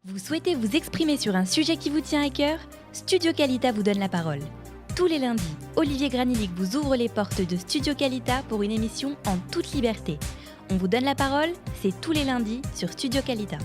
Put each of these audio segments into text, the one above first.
Vous souhaitez vous exprimer sur un sujet qui vous tient à cœur? Studio Qualita vous donne la parole. Tous les lundis, Olivier Granilic vous ouvre les portes de Studio Qualita pour une émission en toute liberté. On vous donne la parole, c'est tous les lundis sur Studio Qualita.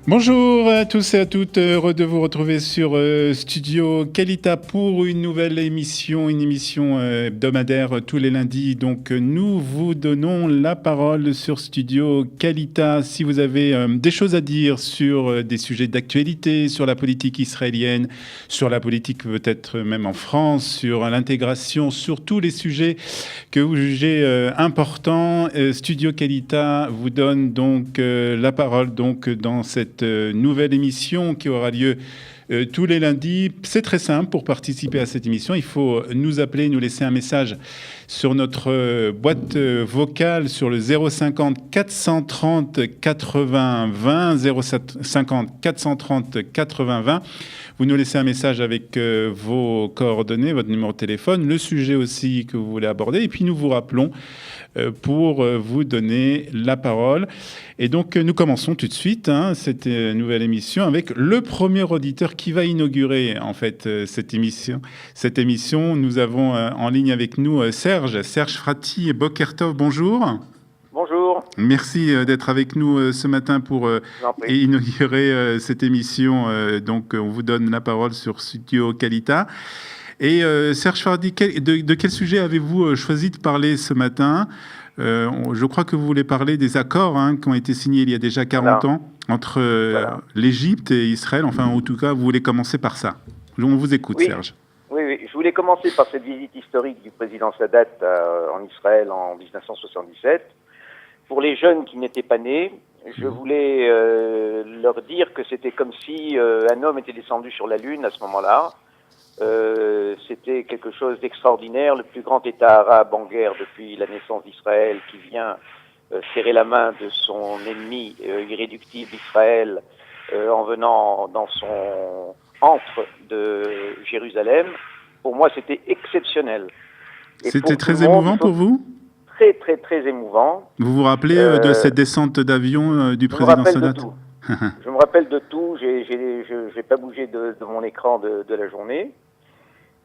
Bonjour à tous et à toutes, heureux de vous retrouver sur Studio Qualita pour une nouvelle émission, hebdomadaire tous les lundis. Donc nous vous donnons la parole sur Studio Qualita. Si vous avez des choses à dire sur des sujets d'actualité, sur la politique israélienne, sur la politique peut-être même en France, sur l'intégration, sur tous les sujets que vous jugez importants, Studio Qualita vous donne donc la parole donc dans cette nouvelle émission qui aura lieu tous les lundis. C'est très simple pour participer à cette émission. Il faut nous appeler, nous laisser un message sur notre boîte vocale sur le 050 430 80 20, 050 430 80 20. Vous nous laissez un message avec vos coordonnées, votre numéro de téléphone, le sujet aussi que vous voulez aborder, et puis nous vous rappelons pour vous donner la parole. Et donc, nous commençons tout de suite cette nouvelle émission avec le premier auditeur qui va inaugurer en fait cette émission. Nous avons en ligne avec nous Serge Frati et Boker Tov. Bonjour. Bonjour. Merci d'être avec nous ce matin pour inaugurer cette émission. Donc, on vous donne la parole sur Studio Qualita. Et Serge Frati, de quel sujet avez-vous choisi de parler ce matin ? Je crois que vous voulez parler des accords qui ont été signés il y a déjà 40 ans entre l'Égypte et Israël. Enfin, en tout cas, vous voulez commencer par ça. On vous écoute, Serge. Oui. Je voulais commencer par cette visite historique du président Sadat en Israël en 1977. Pour les jeunes qui n'étaient pas nés, je voulais leur dire que c'était comme si un homme était descendu sur la Lune à ce moment-là. C'était quelque chose d'extraordinaire, le plus grand État arabe en guerre depuis la naissance d'Israël qui vient serrer la main de son ennemi irréductible Israël en venant dans son antre de Jérusalem. Pour moi, c'était exceptionnel. Et c'était très émouvant pour vous ? Très, très, très émouvant. Vous vous rappelez de cette descente d'avion du président Sadat ? Je me rappelle de tout. J'ai pas bougé de mon écran de la journée.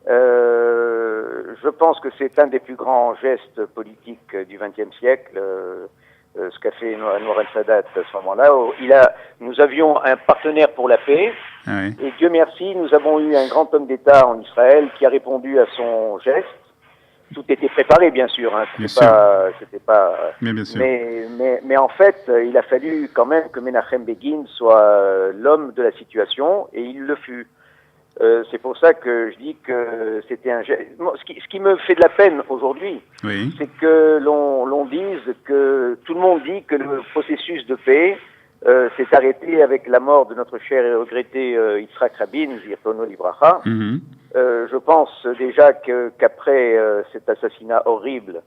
Je pense que c'est un des plus grands gestes politiques du XXe siècle, ce qu'a fait Anwar el-Sadat à ce moment-là. Nous avions un partenaire pour la paix, et Dieu merci, nous avons eu un grand homme d'État en Israël qui a répondu à son geste. Tout était préparé, bien sûr. C'était pas. Mais bien sûr. Mais en fait, il a fallu quand même que Menachem Begin soit l'homme de la situation, et il le fut. C'est pour ça que je dis que c'était un geste. Ce qui me fait de la peine aujourd'hui, c'est que l'on dise que tout le monde dit que le processus de paix s'est arrêté avec la mort de notre cher et regretté Yitzhak Rabin, Zirtono Libracha. Je pense déjà qu'après cet assassinat horrible,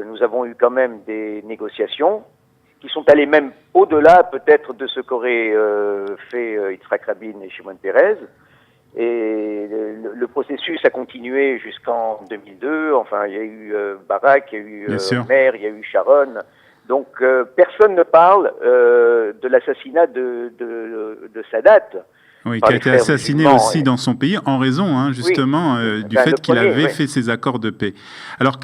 nous avons eu quand même des négociations qui sont allées même au-delà peut-être de ce qu'aurait fait Yitzhak Rabin et Shimon Peres. Et le processus a continué jusqu'en 2002. Enfin, il y a eu Barak, il y a eu Mer, il y a eu Sharon. Donc, personne ne parle de l'assassinat de Sadat. Oui, qui a été assassiné aussi dans son pays en raison justement du fait qu'il avait fait ces accords de paix. Alors,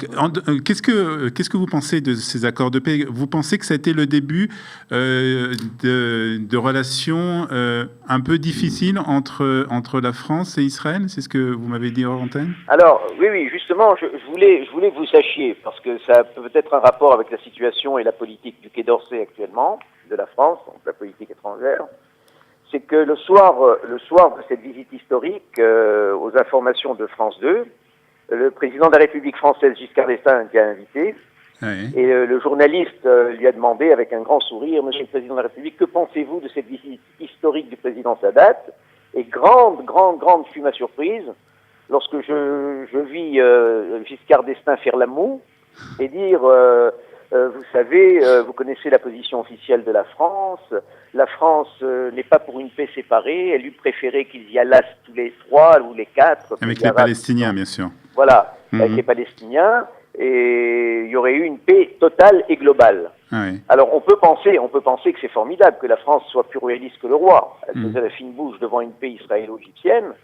qu'est-ce que vous pensez de ces accords de paix ? Vous pensez que ça a été le début de relations un peu difficiles entre la France et Israël ? C'est ce que vous m'avez dit hors antenne ? Alors, oui, justement, je voulais que vous sachiez, parce que ça a peut-être un rapport avec la situation et la politique du Quai d'Orsay actuellement, de la France, donc la politique étrangère. C'est que le soir de cette visite historique, aux informations de France 2, le président de la République française, Giscard d'Estaing, était invité. Et le journaliste lui a demandé avec un grand sourire, Monsieur le Président de la République, que pensez-vous de cette visite historique du président Sadat ? Et grande fut ma surprise lorsque je vis Giscard d'Estaing faire la moue et dire... vous savez, vous connaissez la position officielle de la France. La France n'est pas pour une paix séparée. Elle eût préféré qu'ils y allassent tous les 3 ou les 4. Avec les Palestiniens, bien sûr. Voilà, avec les Palestiniens. et il y aurait eu une paix totale et globale. Oui. Alors on peut penser que c'est formidable que la France soit plus royaliste que le roi. Elle faisait la fine bouche devant une paix israélo-égyptienne.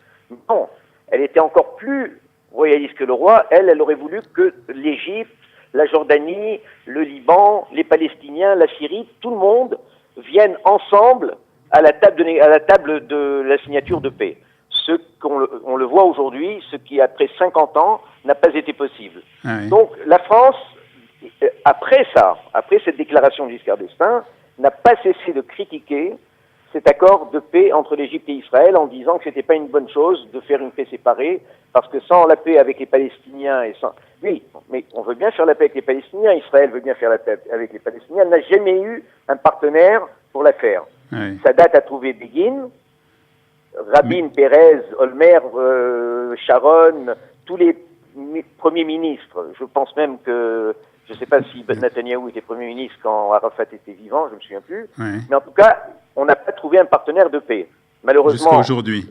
Non, elle était encore plus royaliste que le roi. Elle aurait voulu que l'Égypte, la Jordanie, le Liban, les Palestiniens, la Syrie, tout le monde viennent ensemble à la table de la signature de paix. On le voit aujourd'hui, ce qui après 50 ans n'a pas été possible. Ah oui. Donc la France, après cette déclaration de Giscard d'Estaing, n'a pas cessé de critiquer cet accord de paix entre l'Égypte et Israël en disant que c'était pas une bonne chose de faire une paix séparée, parce que sans la paix avec les Palestiniens et sans... Oui, mais on veut bien faire la paix avec les Palestiniens, Israël veut bien faire la paix avec les Palestiniens, elle n'a jamais eu un partenaire pour la faire. Oui. Sadat a trouvé Begin, Rabin, Pérez, Olmer, Sharon, tous les premiers ministres. Je pense même que, je ne sais pas si Netanyahou était Premier ministre quand Arafat était vivant, je ne me souviens plus. Oui. Mais en tout cas, on n'a pas trouvé un partenaire de paix. Malheureusement, Jusqu'à aujourd'hui.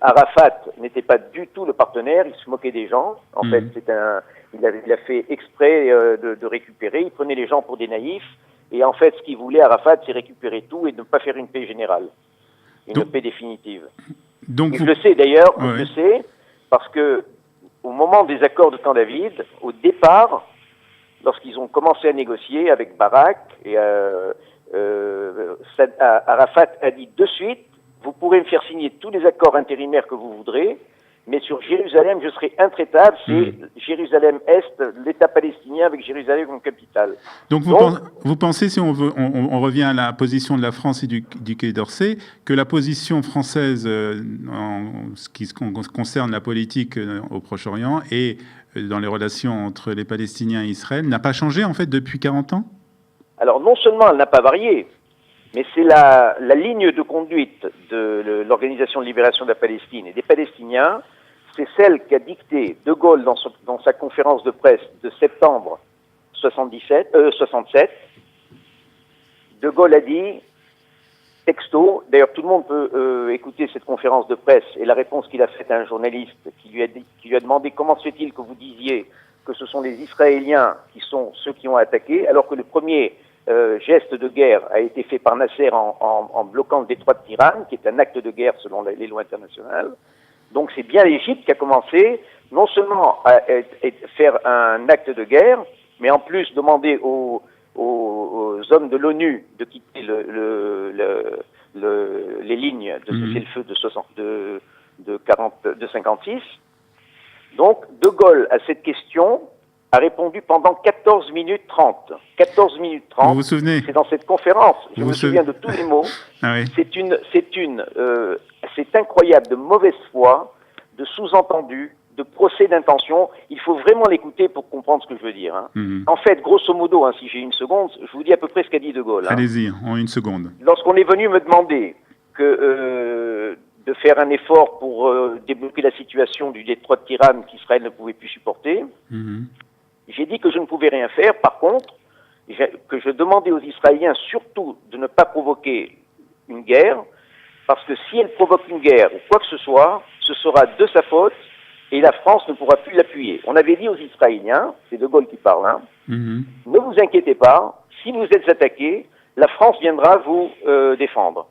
Arafat n'était pas du tout le partenaire, il se moquait des gens. En fait, il a fait exprès de récupérer, il prenait les gens pour des naïfs. Et en fait, ce qu'il voulait, Arafat, c'est récupérer tout et ne pas faire une paix générale. Une paix définitive. Donc je le sais d'ailleurs, ouais. je le sais, parce que au moment des accords de Camp David, au départ, lorsqu'ils ont commencé à négocier avec Barak, et Arafat a dit de suite, vous pourrez me faire signer tous les accords intérimaires que vous voudrez, mais sur Jérusalem, je serai intraitable, c'est Jérusalem-Est, l'État palestinien avec Jérusalem comme capitale. Donc vous pensez, si on on revient à la position de la France et du Quai d'Orsay, que la position française en ce qui concerne la politique au Proche-Orient et dans les relations entre les Palestiniens et Israël n'a pas changé en fait depuis 40 ans ? Alors non seulement elle n'a pas varié, mais c'est la ligne de conduite de l'Organisation de libération de la Palestine et des Palestiniens, c'est celle qu'a dictée De Gaulle dans sa conférence de presse de septembre 67. De Gaulle a dit, texto, d'ailleurs tout le monde peut écouter cette conférence de presse et la réponse qu'il a faite à un journaliste qui lui a demandé comment se fait-il que vous disiez que ce sont les Israéliens qui sont ceux qui ont attaqué, alors que le premier geste de guerre a été fait par Nasser en bloquant le détroit de Tiran, qui est un acte de guerre selon les lois internationales. Donc c'est bien l'Égypte qui a commencé non seulement à faire un acte de guerre, mais en plus demander aux hommes de l'ONU de quitter les lignes de cessez-le-feu de 56. Donc De Gaulle, à cette question, a répondu pendant 14 minutes 30. 14 minutes 30. Vous vous souvenez ? C'est dans cette conférence. Je me souviens de tous les mots. Ah oui. C'est incroyable de mauvaise foi, de sous-entendu, de procès d'intention. Il faut vraiment l'écouter pour comprendre ce que je veux dire. Hein. En fait, grosso modo, si j'ai une seconde, je vous dis à peu près ce qu'a dit De Gaulle. Allez-y, en une seconde. Lorsqu'on est venu me demander de faire un effort pour débloquer la situation du détroit de Tiran qu'Israël ne pouvait plus supporter, j'ai dit que je ne pouvais rien faire. Par contre, que je demandais aux Israéliens surtout de ne pas provoquer une guerre, parce que si elle provoque une guerre ou quoi que ce soit, ce sera de sa faute et la France ne pourra plus l'appuyer. On avait dit aux Israéliens, c'est De Gaulle qui parle, ne vous inquiétez pas, si vous êtes attaqués, la France viendra vous défendre.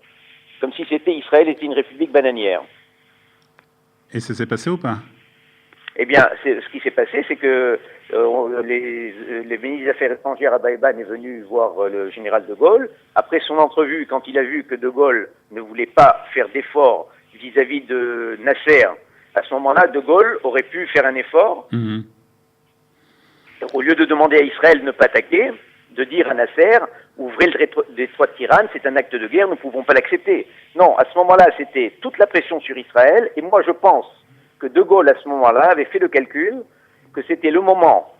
Comme si Israël était une république bananière. Et ça s'est passé ou pas ? Eh bien, ce qui s'est passé, c'est que les ministres des Affaires étrangères à Baïban est venu voir le général De Gaulle. Après son entrevue, quand il a vu que De Gaulle ne voulait pas faire d'effort vis-à-vis de Nasser, à ce moment-là, De Gaulle aurait pu faire un effort. Au lieu de demander à Israël de ne pas attaquer, de dire à Nasser, ouvrez le détroit de Tiran, c'est un acte de guerre, nous ne pouvons pas l'accepter. Non, à ce moment-là, c'était toute la pression sur Israël, et moi je pense que De Gaulle, à ce moment-là, avait fait le calcul que c'était le moment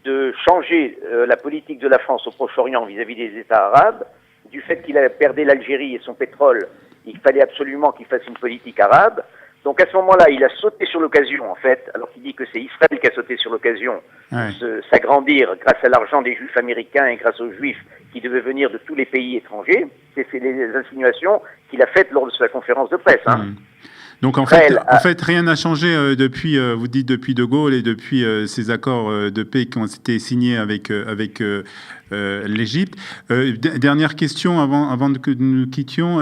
de changer la politique de la France au Proche-Orient vis-à-vis des États arabes, du fait qu'il avait perdu l'Algérie et son pétrole, il fallait absolument qu'il fasse une politique arabe. Donc à ce moment-là, il a sauté sur l'occasion, en fait, alors qu'il dit que c'est Israël qui a sauté sur l'occasion de s'agrandir grâce à l'argent des Juifs américains et grâce aux Juifs qui devaient venir de tous les pays étrangers. C'est les insinuations qu'il a faites lors de sa conférence de presse. Donc en fait, rien n'a changé depuis, vous dites depuis De Gaulle et depuis ces accords de paix qui ont été signés avec l'Égypte. Dernière question avant que nous quittions.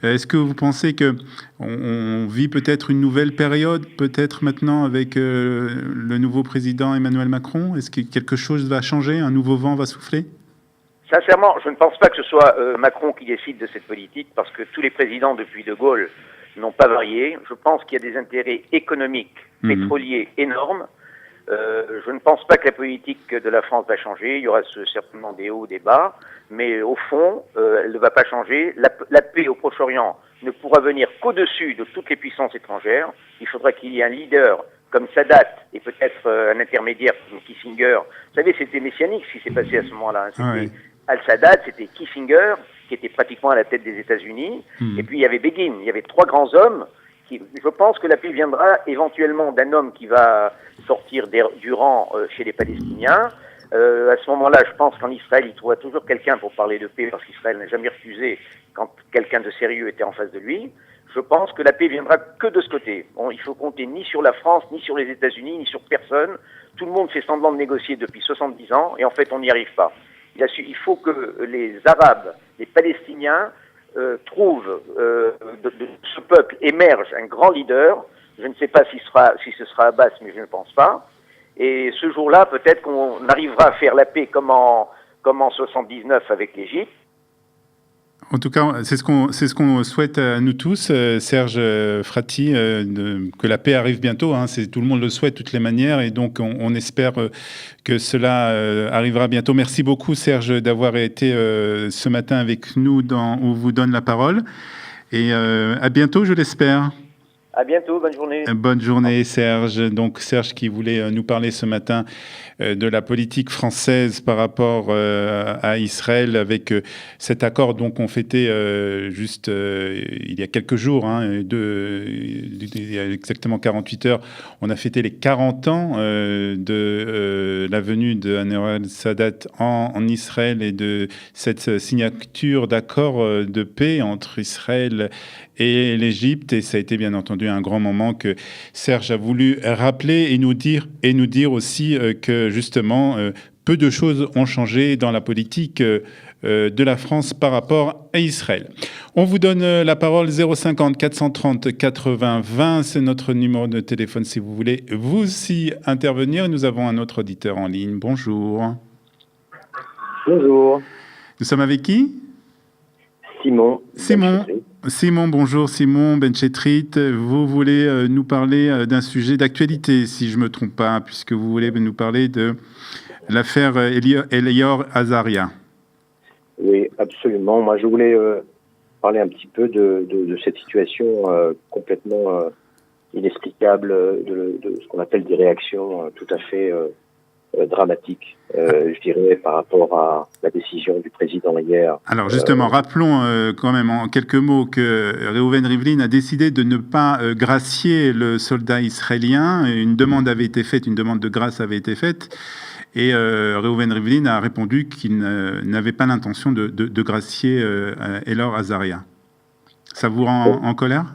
Est-ce que vous pensez que on vit peut-être une nouvelle période, peut-être maintenant avec le nouveau président Emmanuel Macron? Est-ce que quelque chose va changer, un nouveau vent va souffler? Sincèrement, je ne pense pas que ce soit Macron qui décide de cette politique, parce que tous les présidents depuis De Gaulle n'ont pas varié. Je pense qu'il y a des intérêts économiques, pétroliers énormes. Je ne pense pas que la politique de la France va changer. Il y aura certainement des hauts, des bas, mais au fond, elle ne va pas changer. La paix au Proche-Orient ne pourra venir qu'au-dessus de toutes les puissances étrangères. Il faudra qu'il y ait un leader comme Sadat et peut-être un intermédiaire comme Kissinger. Vous savez, c'était messianique ce qui s'est passé à ce moment-là. C'était Al-Sadat, c'était Kissinger, qui était pratiquement à la tête des États-Unis, et puis il y avait Begin. Il y avait trois grands hommes. Je pense que la paix viendra éventuellement d'un homme qui va sortir du rang chez les Palestiniens. À ce moment-là, je pense qu'en Israël, il trouvera toujours quelqu'un pour parler de paix, parce qu'Israël n'a jamais refusé quand quelqu'un de sérieux était en face de lui. Je pense que la paix viendra que de ce côté. Bon, il faut compter ni sur la France, ni sur les États-Unis, ni sur personne. Tout le monde fait semblant de négocier depuis 70 ans, et en fait, on n'y arrive pas. Il faut que les Arabes, les Palestiniens, trouvent de ce peuple émerge un grand leader. Je ne sais pas si ce sera Abbas, mais je ne pense pas. Et ce jour-là, peut-être qu'on arrivera à faire la paix comme en 79 avec l'Égypte. En tout cas, c'est ce qu'on souhaite à nous tous, Serge Frati, que la paix arrive bientôt. Tout le monde le souhaite de toutes les manières, et donc on espère que cela arrivera bientôt. Merci beaucoup, Serge, d'avoir été ce matin avec nous où on vous donne la parole. Et à bientôt, je l'espère. À bientôt, bonne journée. Bonne journée, Serge. Donc Serge qui voulait nous parler ce matin de la politique française par rapport à Israël, avec cet accord donc on fêtait juste il y a quelques jours, il y a exactement 48 heures, on a fêté les 40 ans de la venue de Anwar al-Sadat en Israël, et de cette signature d'accord de paix entre Israël et l'Égypte. Et ça a été bien entendu un grand moment que Serge a voulu rappeler et nous dire aussi que justement peu de choses ont changé dans la politique de la France par rapport à Israël. On vous donne la parole. 050 430 80 20, c'est notre numéro de téléphone si vous voulez vous aussi intervenir. Nous avons un autre auditeur en ligne. Bonjour. Bonjour. Nous sommes avec qui? Simon, bonjour Simon Benchetrit. Vous voulez nous parler d'un sujet d'actualité, si je ne me trompe pas, puisque vous voulez nous parler de l'affaire Elior Azaria. Oui, absolument. Moi, je voulais parler un petit peu de cette situation complètement inexplicable, de ce qu'on appelle des réactions tout à fait dramatique, je dirais, par rapport à la décision du président hier. Alors justement, rappelons quand même en quelques mots que Reuven Rivlin a décidé de ne pas gracier le soldat israélien. Une demande de grâce avait été faite, et Reuven Rivlin a répondu qu'il n'avait pas l'intention de gracier Elior Azaria. Ça vous rend en colère?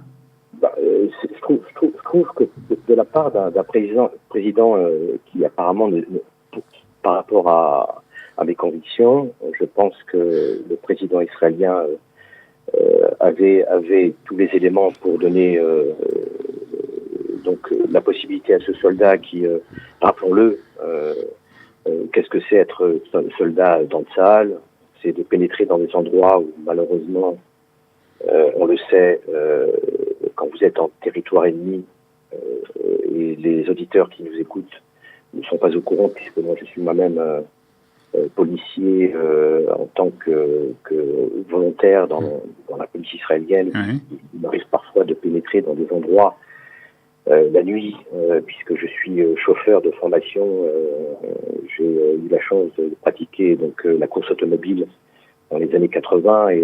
Je trouve que de la part d'un président qui apparemment, par rapport à mes convictions, je pense que le président israélien avait tous les éléments pour donner donc la possibilité à ce soldat qui, rappelons-le, qu'est-ce que c'est être soldat dans le Sahel? C'est de pénétrer dans des endroits où malheureusement, on le sait, quand vous êtes en territoire ennemi, et les auditeurs qui nous écoutent ne sont pas au courant, puisque moi je suis moi-même policier en tant que volontaire dans la police israélienne. Il m'arrive parfois de pénétrer dans des endroits la nuit, puisque je suis chauffeur de formation. J'ai eu la chance de pratiquer donc la course automobile dans les années 80, et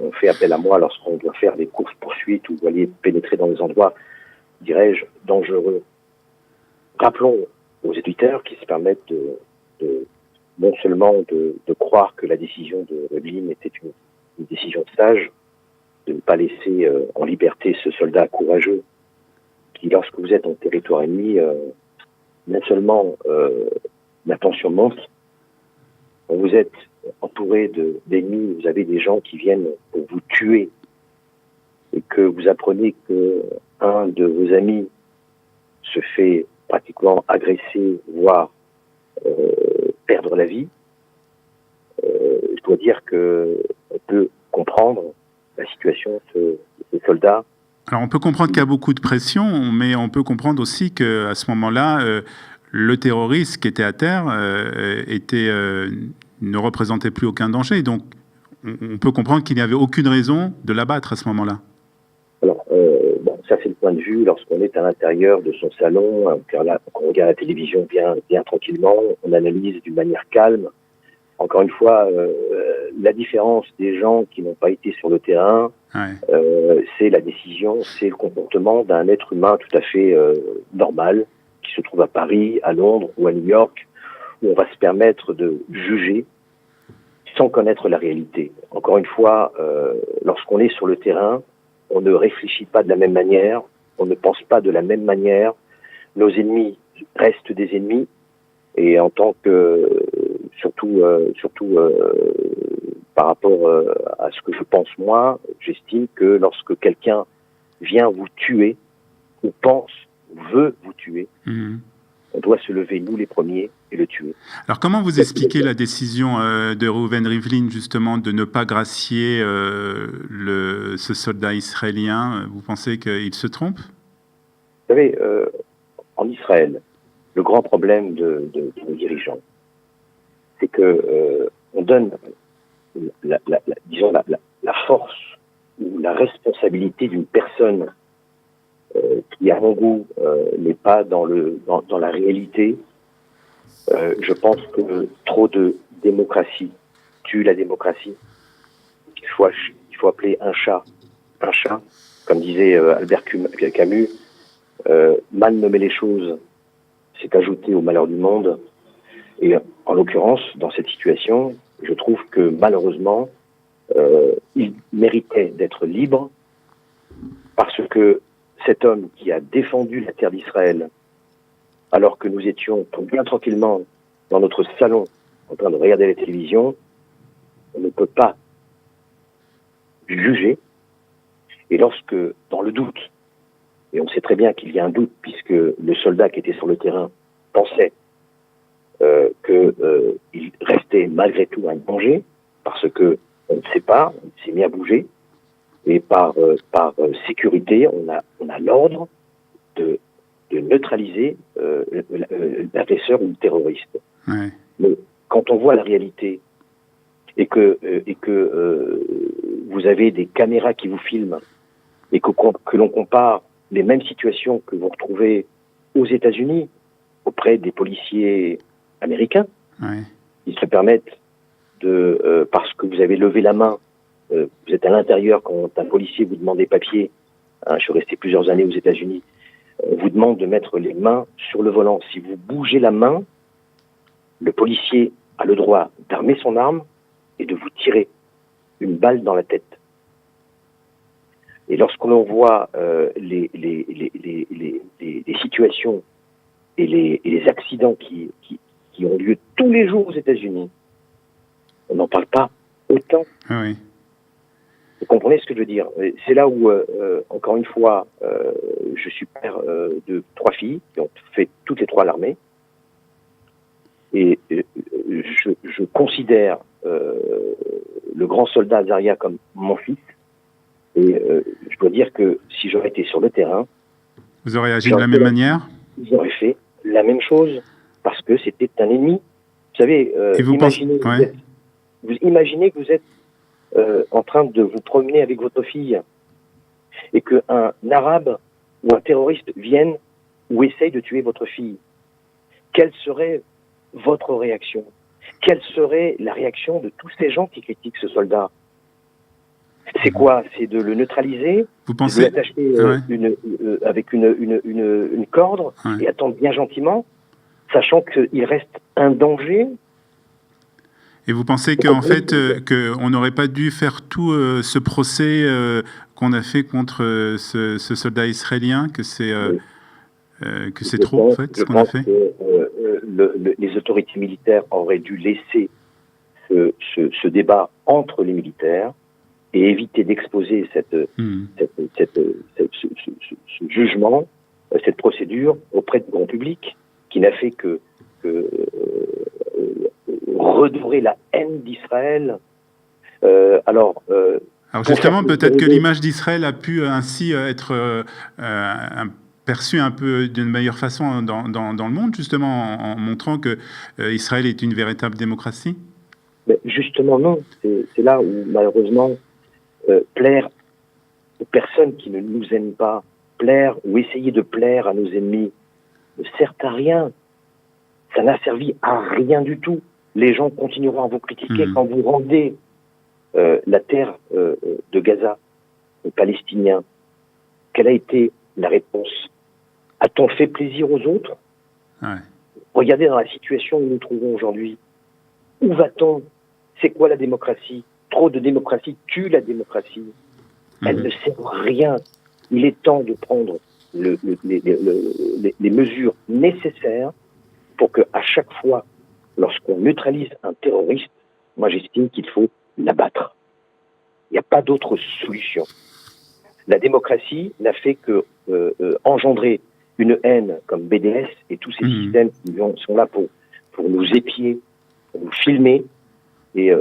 on fait appel à moi lorsqu'on doit faire des courses-poursuites ou aller pénétrer dans des endroits, dirais-je, dangereux. Rappelons aux éditeurs qui se permettent de non seulement de croire que la décision de Rivlin était une décision sage, de ne pas laisser en liberté ce soldat courageux qui, lorsque vous êtes en territoire ennemi, non seulement la tension monte, quand vous êtes entouré d'ennemis, vous avez des gens qui viennent pour vous tuer, et que vous apprenez que un de vos amis se fait pratiquement agresser, voire perdre la vie, je dois dire que on peut comprendre la situation de ces soldats. Alors on peut comprendre qu'il y a beaucoup de pression, mais on peut comprendre aussi qu'à ce moment-là, le terroriste qui était à terre ne représentait plus aucun danger. Donc on peut comprendre qu'il n'y avait aucune raison de l'abattre à ce moment-là. Alors, ça c'est le point de vue lorsqu'on est à l'intérieur de son salon, qu'on regarde la télévision bien tranquillement, on analyse d'une manière calme. Encore une fois, la différence des gens qui n'ont pas été sur le terrain, c'est la décision, c'est le comportement d'un être humain tout à fait normal, qui se trouve à Paris, à Londres ou à New York, où on va se permettre de juger sans connaître la réalité. Encore une fois, lorsqu'on est sur le terrain, on ne réfléchit pas de la même manière, on ne pense pas de la même manière. Nos ennemis restent des ennemis, et en tant que, surtout par rapport à ce que je pense moi, j'estime que lorsque quelqu'un vient vous tuer, ou pense, ou veut vous tuer, on doit se lever, nous les premiers, et le tuer. Alors comment vous expliquez la décision de Reuven Rivlin, justement, de ne pas gracier ce soldat israélien? Vous pensez qu'il se trompe? Vous savez, en Israël, le grand problème de nos dirigeants, c'est que on donne la force ou la responsabilité d'une personne qui, à mon goût, n'est pas dans la réalité. Je pense que trop de démocratie tue la démocratie. Il faut appeler un chat, comme disait Albert Camus. Mal nommer les choses, c'est ajouter au malheur du monde. Et en l'occurrence, dans cette situation, je trouve que malheureusement, il méritait d'être libre, parce que cet homme qui a défendu la terre d'Israël, alors que nous étions bien tranquillement dans notre salon en train de regarder la télévision, on ne peut pas juger. Et lorsque, dans le doute, et on sait très bien qu'il y a un doute, puisque le soldat qui était sur le terrain pensait qu'il restait malgré tout un danger, parce que on ne sait pas, on s'est mis à bouger, et par sécurité, on a l'ordre de neutraliser l'agresseur ou le terroriste. Ouais. Mais quand on voit la réalité et que vous avez des caméras qui vous filment et que l'on compare les mêmes situations que vous retrouvez aux États-Unis auprès des policiers américains, ils se permettent parce que vous avez levé la main, vous êtes à l'intérieur quand un policier vous demande des papiers. Je suis resté plusieurs années aux États-Unis. On vous demande de mettre les mains sur le volant. Si vous bougez la main, le policier a le droit d'armer son arme et de vous tirer une balle dans la tête. Et lorsque l'on voit les situations et les accidents qui ont lieu tous les jours aux États-Unis, on n'en parle pas autant. Oui. Vous comprenez ce que je veux dire? C'est là où, encore une fois, je suis père de 3 filles qui ont fait toutes les 3 l'armée. Et je considère le grand soldat Azaria comme mon fils. Et je dois dire que si j'aurais été sur le terrain... Vous auriez agi de la même manière? J'aurais fait la même chose, parce que c'était un ennemi. Vous savez, vous imaginez que vous êtes en train de vous promener avec votre fille et qu'un arabe ou un terroriste vienne ou essaye de tuer votre fille. Quelle serait votre réaction? Quelle serait la réaction de tous ces gens qui critiquent ce soldat? C'est quoi? C'est de le neutraliser, vous pensez... de l'attacher avec une corde et attendre bien gentiment, sachant qu'il reste un danger. Et vous pensez qu'en fait, qu'on n'aurait pas dû faire tout ce procès qu'on a fait contre ce soldat israélien, que c'est trop, en fait, ce qu'on a fait? Les autorités militaires auraient dû laisser ce débat entre les militaires et éviter d'exposer ce jugement, cette procédure auprès du grand public, qui n'a fait que redorer la haine d'Israël. Alors justement, peut-être que l'image d'Israël a pu ainsi être perçue un peu d'une meilleure façon dans le monde, justement, en montrant que Israël est une véritable démocratie. Mais justement, non. C'est là où, malheureusement, plaire aux personnes qui ne nous aiment pas, plaire ou essayer de plaire à nos ennemis, ne sert à rien. Ça n'a servi à rien du tout. Les gens continueront à vous critiquer quand vous rendez la terre de Gaza aux Palestiniens. Quelle a été la réponse? A-t-on fait plaisir aux autres? Regardez dans la situation où nous nous trouvons aujourd'hui. Où va-t-on? C'est quoi la démocratie? Trop de démocratie tue la démocratie. Elle ne sert à rien. Il est temps de prendre les mesures nécessaires pour que, à chaque fois, lorsqu'on neutralise un terroriste, moi j'estime qu'il faut l'abattre. Il n'y a pas d'autre solution. La démocratie n'a fait que engendrer une haine comme BDS et tous ces systèmes qui sont là pour nous épier, pour nous filmer et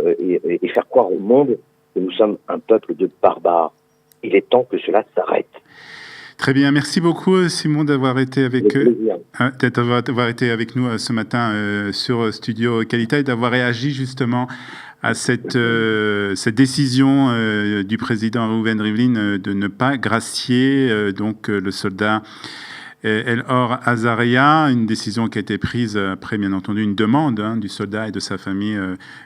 faire croire au monde que nous sommes un peuple de barbares. Il est temps que cela s'arrête. Très bien, merci beaucoup Simon d'avoir été avec nous ce matin sur Studio Qualita et d'avoir réagi justement à cette décision du président Reuven Rivlin de ne pas gracier le soldat El-Or Azaria, une décision qui a été prise après, bien entendu, une demande du soldat et de sa famille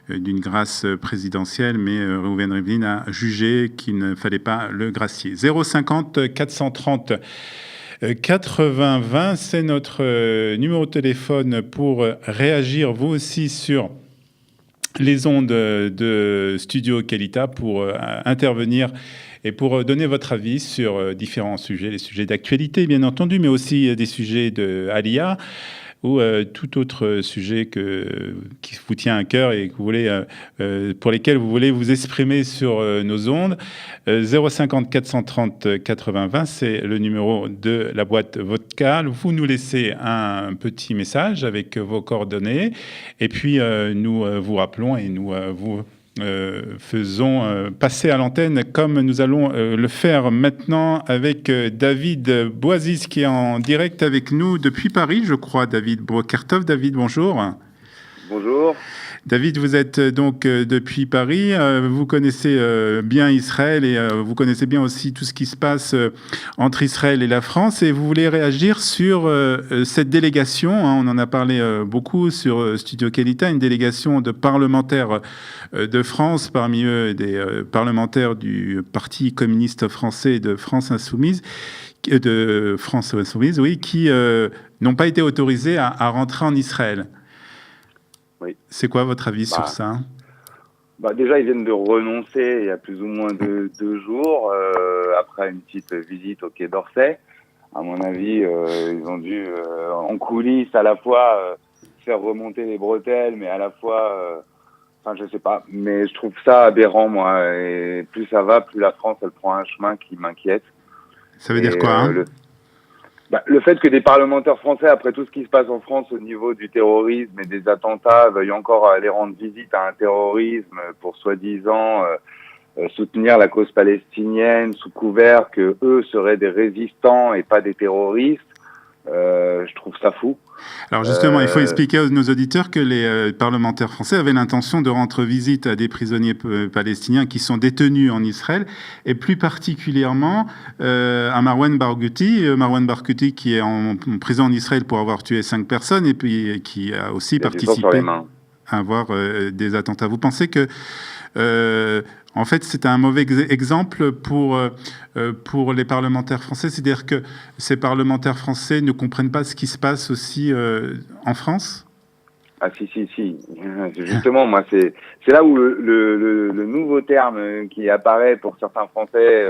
d'une grâce présidentielle, mais Reuven Rivlin a jugé qu'il ne fallait pas le gracier. 050 430 80 20, c'est notre numéro de téléphone pour réagir, vous aussi, sur les ondes de Studio Qualita, pour intervenir et pour donner votre avis sur différents sujets, les sujets d'actualité bien entendu, mais aussi des sujets de Aliyah ou tout autre sujet qui vous tient à cœur et que vous voulez, pour lesquels vous voulez vous exprimer sur nos ondes. 050 430 80 20, c'est le numéro de la boîte vocale. Vous nous laissez un petit message avec vos coordonnées et puis nous vous rappelons et nous vous faisons passer à l'antenne comme nous allons le faire maintenant avec David Boisis qui est en direct avec nous depuis Paris, je crois. David Brokertov. David, bonjour. Bonjour. David, vous êtes donc depuis Paris, vous connaissez bien Israël et vous connaissez bien aussi tout ce qui se passe entre Israël et la France et vous voulez réagir sur cette délégation, on en a parlé beaucoup sur Studio Qualita, une délégation de parlementaires de France, parmi eux des parlementaires du Parti communiste français et de France Insoumise, oui, qui n'ont pas été autorisés à rentrer en Israël. Oui. C'est quoi votre avis sur ça? Déjà, ils viennent de renoncer il y a plus ou moins deux jours, après une petite visite au Quai d'Orsay. À mon avis, ils ont dû, en coulisses, à la fois faire remonter les bretelles, mais à la fois... je sais pas. Mais je trouve ça aberrant, moi. Et plus ça va, plus la France, elle prend un chemin qui m'inquiète. Ça veut dire quoi le fait que des parlementaires français, après tout ce qui se passe en France au niveau du terrorisme et des attentats, veuillent encore aller rendre visite à un terrorisme pour soi-disant soutenir la cause palestinienne sous couvert que eux seraient des résistants et pas des terroristes, je trouve ça fou. Alors justement, il faut expliquer à nos auditeurs que les parlementaires français avaient l'intention de rendre visite à des prisonniers palestiniens qui sont détenus en Israël, et plus particulièrement à Marwan Barghouti. Marwan Barghouti qui est en prison en Israël pour avoir tué 5 personnes et puis qui a aussi participé à avoir des attentats. Vous pensez que en fait, c'est un mauvais exemple pour les parlementaires français, c'est-à-dire que ces parlementaires français ne comprennent pas ce qui se passe aussi en France? Ah si. Justement, moi, c'est là où le nouveau terme qui apparaît pour certains Français,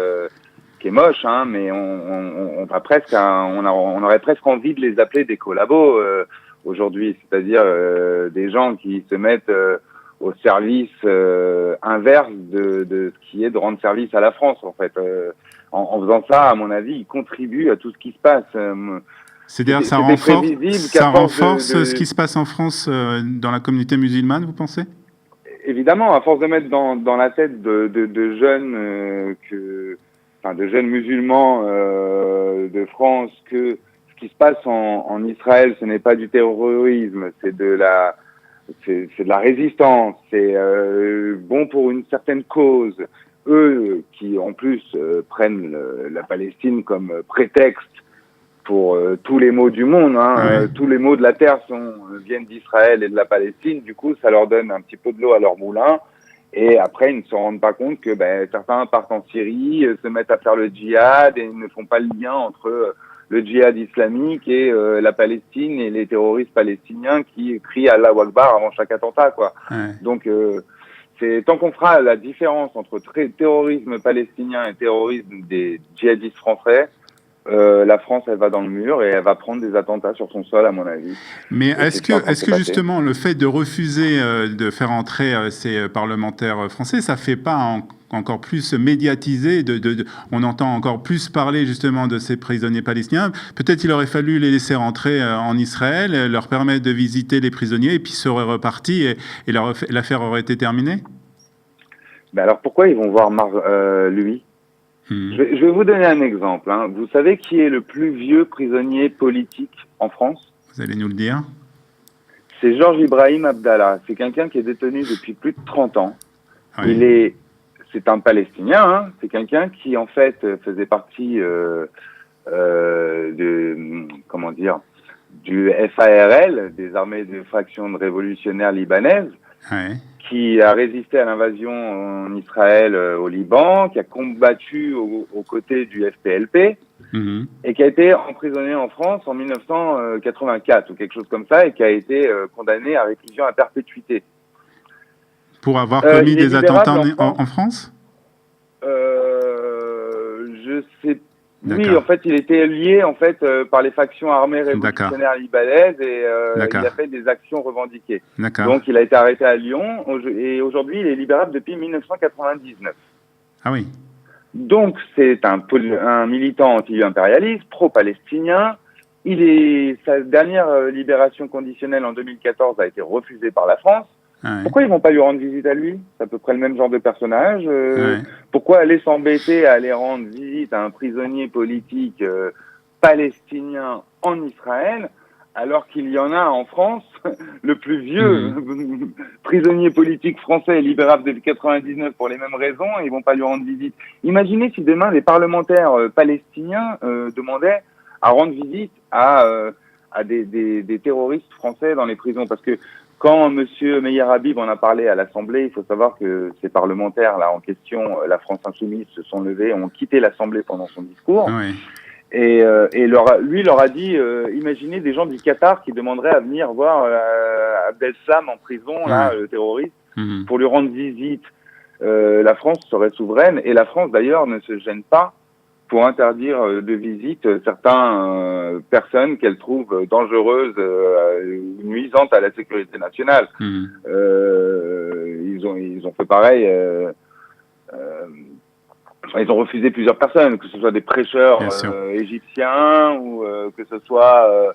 qui est moche, hein, mais on va presque, on aurait presque envie de les appeler des collabos aujourd'hui, c'est-à-dire des gens qui se mettent au service inverse de ce qui est de rendre service à la France, en fait. En faisant ça, à mon avis, ils contribuent à tout ce qui se passe. C'est-à-dire ça renforce ce qui se passe en France dans la communauté musulmane, vous pensez? Évidemment, à force de mettre dans la tête de jeunes de jeunes musulmans de France que ce qui se passe en Israël, ce n'est pas du terrorisme, c'est de la résistance, c'est bon pour une certaine cause. Eux qui en plus prennent la Palestine comme prétexte pour tous les maux du monde, hein, tous les maux de la terre viennent d'Israël et de la Palestine. Du coup, ça leur donne un petit peu de l'eau à leur moulin. Et après, ils ne se rendent pas compte que certains partent en Syrie, se mettent à faire le djihad et ne font pas le lien entre le djihad islamique et la Palestine et les terroristes palestiniens qui crient Allahu Akbar avant chaque attentat, quoi. Ouais. Donc, c'est tant qu'on fera la différence entre terrorisme palestinien et terrorisme des djihadistes français, la France, elle va dans le mur et elle va prendre des attentats sur son sol, à mon avis. Mais est-ce que justement le fait de refuser de faire entrer ces parlementaires français, ça fait pas encore plus médiatiser, on entend encore plus parler justement de ces prisonniers palestiniens? Peut-être il aurait fallu les laisser rentrer en Israël, leur permettre de visiter les prisonniers et puis ils seraient repartis et l'affaire aurait été terminée? Alors pourquoi ils vont voir lui? Je vais vous donner un exemple. Hein. Vous savez qui est le plus vieux prisonnier politique en France? Vous allez nous le dire. C'est Georges Ibrahim Abdallah. C'est quelqu'un qui est détenu depuis plus de 30 ans. Oui. C'est un Palestinien. Hein. C'est quelqu'un qui, en fait, faisait partie du FARL, des armées de fraction de révolutionnaires libanaises. Ouais. Qui a résisté à l'invasion en Israël au Liban, qui a combattu aux côtés du FPLP, et qui a été emprisonné en France en 1984 ou quelque chose comme ça, et qui a été condamné à réclusion à perpétuité. Pour avoir commis des attentats en France? Je sais. Oui, en fait, il était lié par les factions armées révolutionnaires libanaises et il a fait des actions revendiquées. Donc, il a été arrêté à Lyon et aujourd'hui, il est libérable depuis 1999. Ah oui. Donc, c'est un militant anti-impérialiste, pro-palestinien. Sa dernière libération conditionnelle en 2014 a été refusée par la France. Ouais. Pourquoi ils vont pas lui rendre visite à lui? C'est à peu près le même genre de personnage. Ouais. Pourquoi aller s'embêter à aller rendre visite à un prisonnier politique palestinien en Israël, alors qu'il y en a en France le plus vieux prisonnier politique français libérable depuis 99 pour les mêmes raisons, et ils vont pas lui rendre visite. Imaginez si demain les parlementaires palestiniens demandaient à rendre visite à des terroristes français dans les prisons, parce que quand M. Meyer Habib en a parlé à l'Assemblée, il faut savoir que ces parlementaires-là en question, la France Insoumise, se sont levés, ont quitté l'Assemblée pendant son discours. Oui. Et lui leur a dit, imaginez des gens du Qatar qui demanderaient à venir voir Abdel Salam en prison, là, le terroriste, pour lui rendre visite. La France serait souveraine, et la France d'ailleurs ne se gêne pas pour interdire de visite certaines personnes qu'elle trouve dangereuses, nuisantes à la sécurité nationale. Ils ont fait pareil. Ils ont refusé plusieurs personnes, que ce soit des prêcheurs égyptiens ou que ce soit,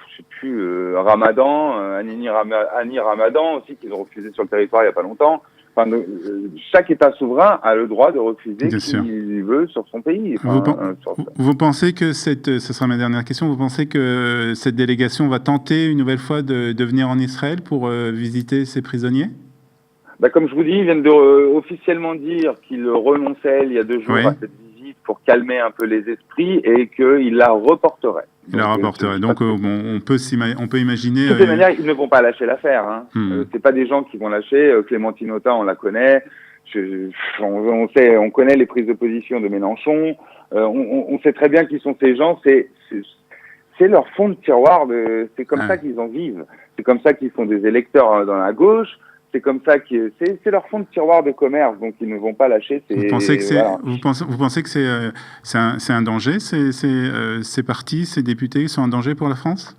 je sais plus, Annie Ramadan aussi, qu'ils ont refusé sur le territoire il y a pas longtemps. Enfin, chaque État souverain a le droit de refuser qui il veut sur son pays. Vous pensez que ce sera ma dernière question, vous pensez que cette délégation va tenter une nouvelle fois de venir en Israël pour visiter ces prisonniers? Comme je vous dis, ils viennent officiellement dire qu'ils renonçaient il y a 2 jours à cette visite pour calmer un peu les esprits et qu'ils la reporteraient. Donc, on peut imaginer... De toute manière, ils ne vont pas lâcher l'affaire. Hein. C'est pas des gens qui vont lâcher. Clémentine Autain, on la connaît. On connaît les prises de position de Mélenchon. On sait très bien qui sont ces gens. C'est c'est leur fond de tiroir, c'est comme ça qu'ils en vivent. C'est comme ça qu'ils sont des électeurs dans la gauche. C'est comme ça que c'est leur fond de tiroir de commerce, donc ils ne vont pas lâcher. Vous pensez que c'est un danger, ces partis, ces députés sont un danger pour la France?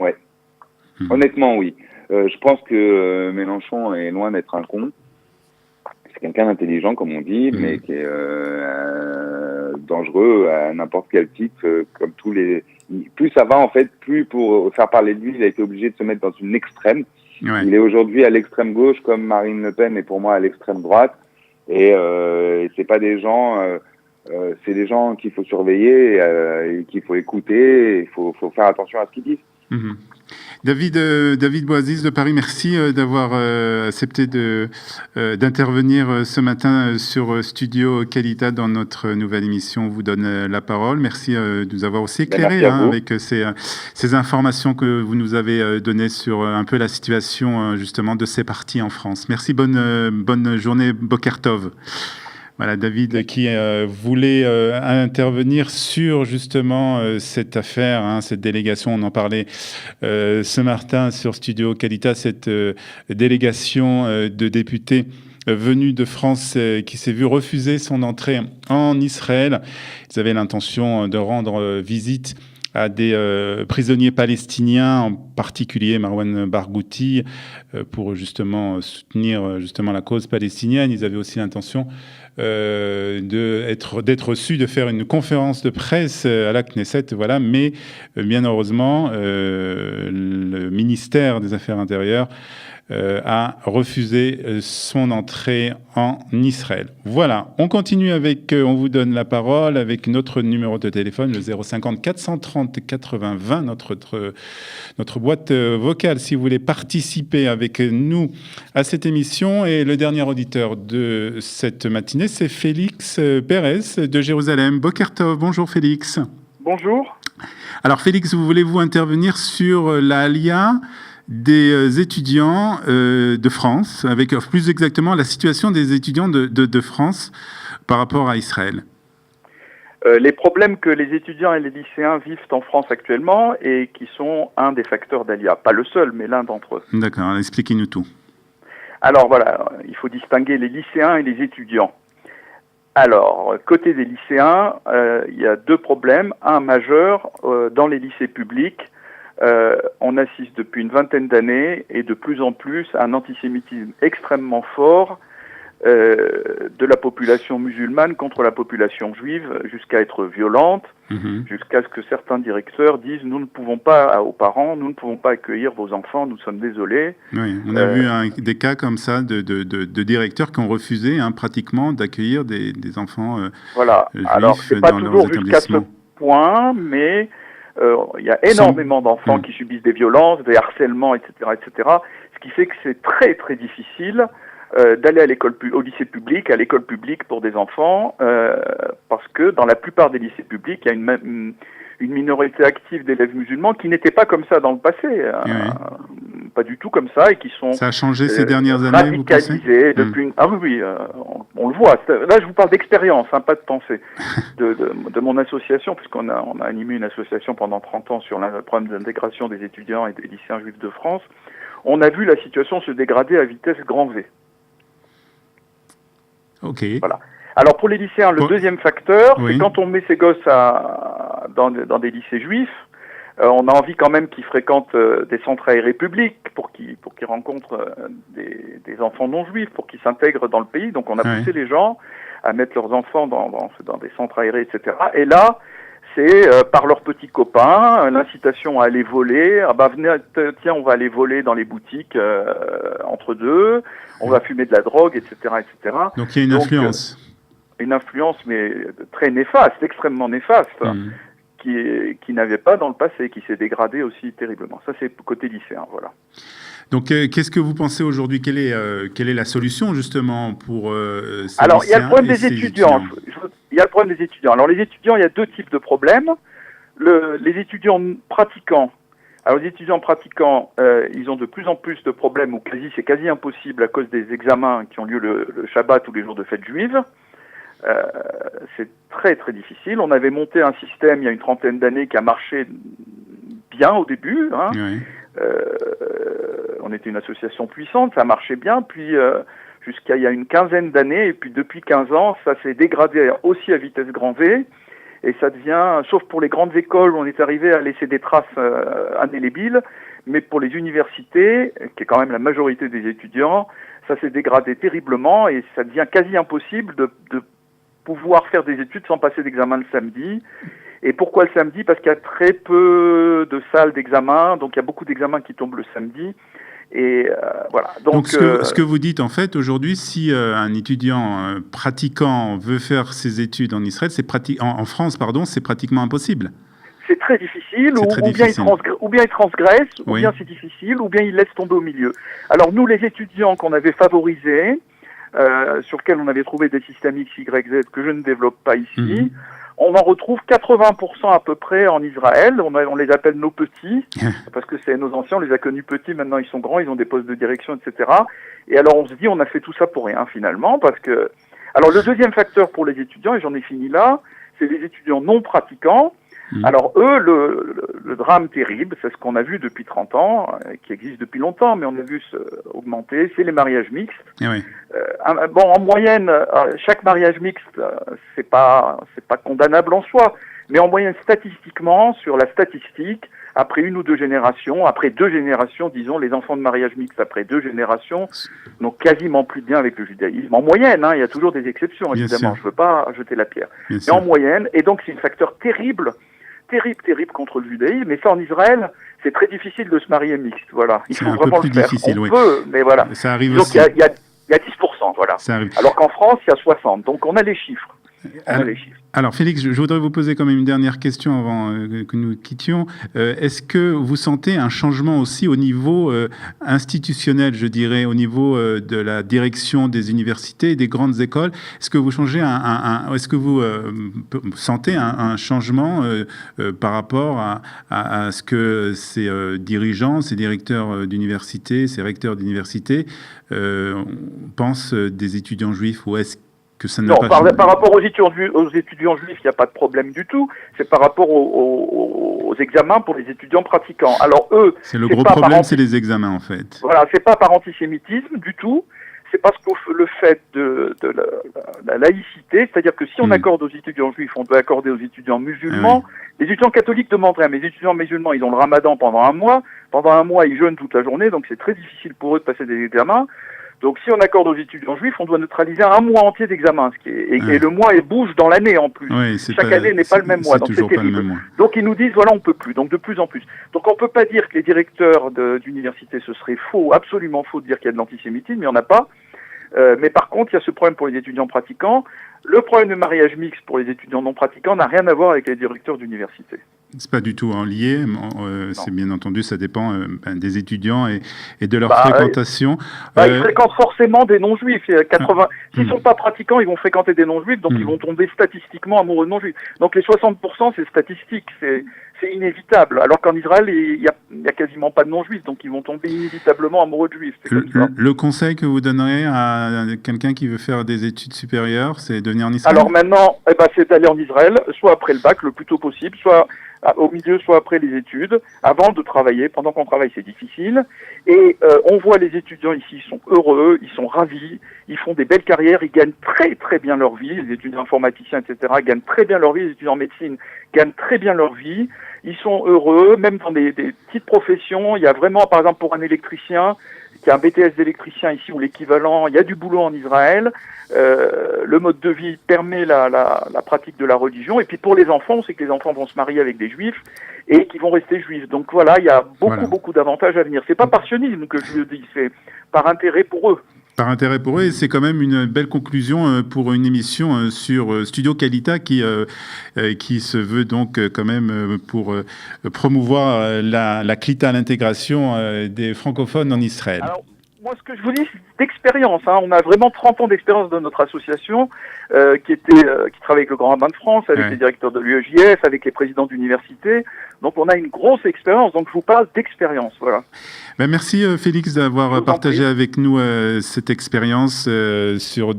Ouais. Honnêtement, oui. Je pense que Mélenchon est loin d'être un con. C'est quelqu'un d'intelligent, comme on dit, mais qui est dangereux à n'importe quel titre, comme tous les. Plus ça va, en fait, plus pour faire parler de lui, il a été obligé de se mettre dans une extrême. Ouais. Il est aujourd'hui à l'extrême gauche, comme Marine Le Pen est pour moi à l'extrême droite. Et c'est pas des gens, c'est des gens qu'il faut surveiller, et qu'il faut écouter. Il faut faire attention à ce qu'ils disent. Mmh. David Boaziz de Paris, merci d'avoir accepté d'intervenir ce matin sur Studio Qualita dans notre nouvelle émission. On vous donne la parole. Merci de nous avoir aussi éclairé avec ces informations que vous nous avez données sur un peu la situation justement de ces partis en France. Merci, bonne journée, Boker Tov. Voilà, David qui voulait intervenir sur justement cette affaire, cette délégation, on en parlait ce matin sur Studio Qualita, cette délégation de députés venus de France qui s'est vue refuser son entrée en Israël. Ils avaient l'intention de rendre visite à des prisonniers palestiniens, en particulier Marwan Barghouti, pour justement soutenir justement la cause palestinienne. Ils avaient aussi l'intention d'être reçus, de faire une conférence de presse à la Knesset, voilà. Mais bien heureusement, le ministère des Affaires intérieures a refusé son entrée en Israël. Voilà, on continue avec, on vous donne la parole avec notre numéro de téléphone, le 050 430 80 20, notre boîte vocale si vous voulez participer avec nous à cette émission. Et le dernier auditeur de cette matinée, c'est Félix Pérez de Jérusalem. Boker Tov, bonjour Félix. Bonjour. Alors Félix, voulez-vous intervenir sur la Aliyah des étudiants de France, avec plus exactement la situation des étudiants de France par rapport à Israël? Les problèmes que les étudiants et les lycéens vivent en France actuellement et qui sont un des facteurs d'Aliyah. Pas le seul, mais l'un d'entre eux. D'accord, expliquez-nous tout. Alors voilà, il faut distinguer les lycéens et les étudiants. Alors, côté des lycéens, il y a deux problèmes. Un majeur, dans les lycées publics, on assiste depuis une vingtaine d'années et de plus en plus à un antisémitisme extrêmement fort de la population musulmane contre la population juive, jusqu'à être violente, jusqu'à ce que certains directeurs disent « nous ne pouvons pas, aux parents, nous ne pouvons pas accueillir vos enfants, nous sommes désolés ». Oui, on a vu des cas comme ça de directeurs qui ont refusé pratiquement d'accueillir des enfants voilà. juifs. Alors, c'est pas toujours jusqu'à ce point, mais il y a énormément d'enfants qui subissent des violences, des harcèlements, etc., etc. Ce qui fait que c'est très très difficile d'aller au lycée public, à l'école publique pour des enfants, parce que dans la plupart des lycées publics, il y a une minorité active d'élèves musulmans qui n'étaient pas comme ça dans le passé, pas du tout comme ça, et qui sont ça a changé ces dernières années, vous pensez? Depuis ah oui, on le voit. Là, je vous parle d'expérience, pas de pensée, de mon association, puisqu'on a animé une association pendant 30 ans sur le problème d'intégration des étudiants et des lycéens juifs de France. On a vu la situation se dégrader à vitesse grand V. Ok. Voilà. Alors pour les lycéens, le deuxième facteur, c'est quand on met ces gosses dans des lycées juifs, on a envie quand même qu'ils fréquentent des centres aérés publics pour qu'ils rencontrent des enfants non juifs, pour qu'ils s'intègrent dans le pays. Donc on a poussé les gens à mettre leurs enfants dans des centres aérés, etc. Et là, c'est par leurs petits copains, l'incitation à aller voler. Ah bah venez, tiens, on va aller voler dans les boutiques entre deux, on va fumer de la drogue, etc., etc. Donc il y a une influence. Une influence, mais très néfaste, extrêmement néfaste, qui n'avait pas dans le passé, qui s'est dégradée aussi terriblement. Ça, c'est côté lycéen, voilà. Donc, qu'est-ce que vous pensez aujourd'hui? Quelle est la solution, justement, pour ces Alors, il y a le problème des étudiants. Il y a le problème des étudiants. Alors, les étudiants, il y a deux types de problèmes. Les étudiants pratiquants. Alors, les étudiants pratiquants, ils ont de plus en plus de problèmes, ou c'est quasi impossible à cause des examens qui ont lieu le Shabbat ou les jours de fête juive. C'est très très difficile. On avait monté un système il y a une trentaine d'années qui a marché bien au début. Hein. Oui. On était une association puissante, ça marchait bien, puis jusqu'à il y a une quinzaine d'années, et puis depuis 15 ans, ça s'est dégradé aussi à vitesse grand V, et ça devient, sauf pour les grandes écoles où on est arrivé à laisser des traces indélébiles, mais pour les universités, qui est quand même la majorité des étudiants, ça s'est dégradé terriblement, et ça devient quasi impossible de pouvoir faire des études sans passer d'examen le samedi. Et pourquoi le samedi? Parce qu'il y a très peu de salles d'examen, donc il y a beaucoup d'examens qui tombent le samedi. Et voilà. Donc ce que vous dites en fait aujourd'hui, si un étudiant pratiquant veut faire ses études en Israël, en France, pardon, c'est pratiquement impossible. C'est très difficile, ou bien il transgresse, ou bien c'est difficile, ou bien il laisse tomber au milieu. Alors nous, les étudiants qu'on avait favorisés, sur lesquels on avait trouvé des systèmes X, Y, Z que je ne développe pas ici, on en retrouve 80% à peu près en Israël. On les appelle nos petits, parce que c'est nos anciens, on les a connus petits, maintenant ils sont grands, ils ont des postes de direction, etc. Et alors on se dit, on a fait tout ça pour rien finalement, parce que... Alors le deuxième facteur pour les étudiants, et j'en ai fini là, c'est les étudiants non pratiquants. Alors eux, le drame terrible, c'est ce qu'on a vu depuis 30 ans, qui existe depuis longtemps, mais on a vu augmenter, c'est les mariages mixtes. Oui. En moyenne, chaque mariage mixte, c'est pas condamnable en soi, mais en moyenne, statistiquement, sur la statistique, après une ou deux générations, après 2 générations, disons, les enfants de mariage mixte après 2 générations n'ont quasiment plus de lien avec le judaïsme. En moyenne, il y a toujours des exceptions, évidemment, je veux pas jeter la pierre. Mais en moyenne, et donc c'est un facteur terrible contre le judaïsme, mais ça en Israël, c'est très difficile de se marier mixte, voilà. Il faut vraiment le faire. On peut, mais voilà. Ça arrive donc aussi. Il y a 10%, voilà. Alors qu'en France, il y a 60%. Donc on a les chiffres. Alors Félix, je voudrais vous poser quand même une dernière question avant que nous quittions. Est-ce que vous sentez un changement aussi au niveau institutionnel, je dirais, au niveau de la direction des universités et des grandes écoles? Est-ce que vous changez est-ce que vous sentez un changement par rapport à ce que ces dirigeants, ces directeurs d'université, ces recteurs d'université pensent des étudiants juifs, ou est-ce que ça n'a pas changé? Par rapport aux étudiants juifs, il n'y a pas de problème du tout. C'est par rapport aux examens pour les étudiants pratiquants. Alors eux, c'est le gros problème, c'est les examens en fait. Voilà, c'est pas par antisémitisme du tout. C'est parce que le fait de la laïcité, c'est-à-dire que si on accorde aux étudiants juifs, on doit accorder aux étudiants musulmans. Les étudiants catholiques demanderaient, mais les étudiants musulmans, ils ont le ramadan pendant un mois. Pendant un mois, ils jeûnent toute la journée, donc c'est très difficile pour eux de passer des examens. Donc si on accorde aux étudiants juifs, on doit neutraliser un mois entier d'examen, et le mois bouge dans l'année en plus. Chaque année n'est pas le même mois, donc c'est terrible. Donc ils nous disent voilà, on peut plus, donc de plus en plus. Donc on peut pas dire que les directeurs d'université, ce serait faux, absolument faux de dire qu'il y a de l'antisémitisme, il n'y en a pas. Mais par contre, il y a ce problème pour les étudiants pratiquants. Le problème de mariage mixte pour les étudiants non pratiquants n'a rien à voir avec les directeurs d'université. C'est pas du tout lié, c'est bien entendu, ça dépend des étudiants et de leur fréquentation. Ils fréquentent forcément des non-juifs. S'ils sont pas pratiquants, ils vont fréquenter des non-juifs, donc ils vont tomber statistiquement amoureux de non-juifs. Donc les 60%, c'est statistique, c'est inévitable. Alors qu'en Israël, il y a quasiment pas de non-juifs, donc ils vont tomber inévitablement amoureux de juifs. Le conseil que vous donneriez à quelqu'un qui veut faire des études supérieures, c'est de venir en Israël? Alors maintenant, c'est d'aller en Israël, soit après le bac, le plus tôt possible, soit au milieu, soit après les études, avant de travailler. Pendant qu'on travaille, c'est difficile. Et on voit les étudiants ici, ils sont heureux, ils sont ravis, ils font des belles carrières, ils gagnent très très bien leur vie. Les étudiants informaticiens, etc., gagnent très bien leur vie. Les étudiants en médecine gagnent très bien leur vie. Ils sont heureux, même dans des petites professions. Il y a vraiment, par exemple, pour un électricien, qui a un BTS d'électricien ici, ou l'équivalent, il y a du boulot en Israël. Le mode de vie permet la pratique de la religion. Et puis pour les enfants, on sait que les enfants vont se marier avec des juifs et qui vont rester juifs. Donc voilà, il y a beaucoup d'avantages à venir. C'est pas par sionisme que je le dis, c'est par intérêt pour eux. Par intérêt pour eux, et c'est quand même une belle conclusion pour une émission sur Studio Qualita qui se veut donc quand même pour promouvoir la Klita, l'intégration des francophones en Israël. Alors, moi, ce que je vous dis, c'est d'expérience. On a vraiment 30 ans d'expérience dans notre association qui travaille avec le Grand Rabbin de France, avec les directeurs de l'UEJF, avec les présidents d'université. Donc, on a une grosse expérience. Donc, je vous parle d'expérience. Voilà. Merci Félix d'avoir partagé avec nous cette expérience sur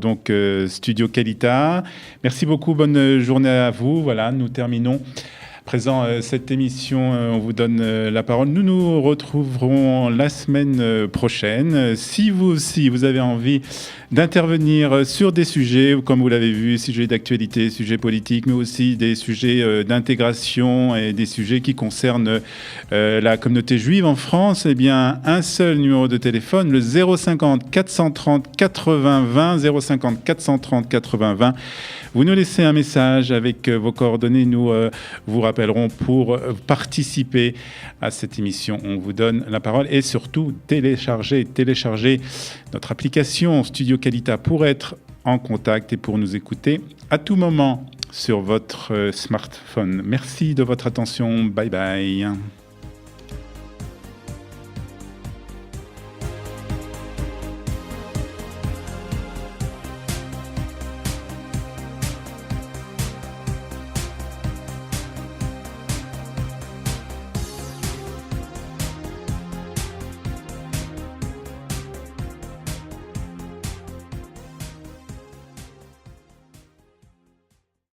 Studio Qualita. Merci beaucoup. Bonne journée à vous. Voilà, nous terminons présent cette émission. On vous donne la parole. Nous nous retrouverons la semaine prochaine. Si vous aussi, vous avez envie d'intervenir sur des sujets, comme vous l'avez vu, sujets d'actualité, sujets politiques, mais aussi des sujets d'intégration et des sujets qui concernent la communauté juive en France, eh bien, un seul numéro de téléphone, le 050 430 80 20, 050 430 80 20. Vous nous laissez un message avec vos coordonnées. Nous vous rappellerons pour participer à cette émission. On vous donne la parole et surtout téléchargez notre application Studio Qualita pour être en contact et pour nous écouter à tout moment sur votre smartphone. Merci de votre attention. Bye bye.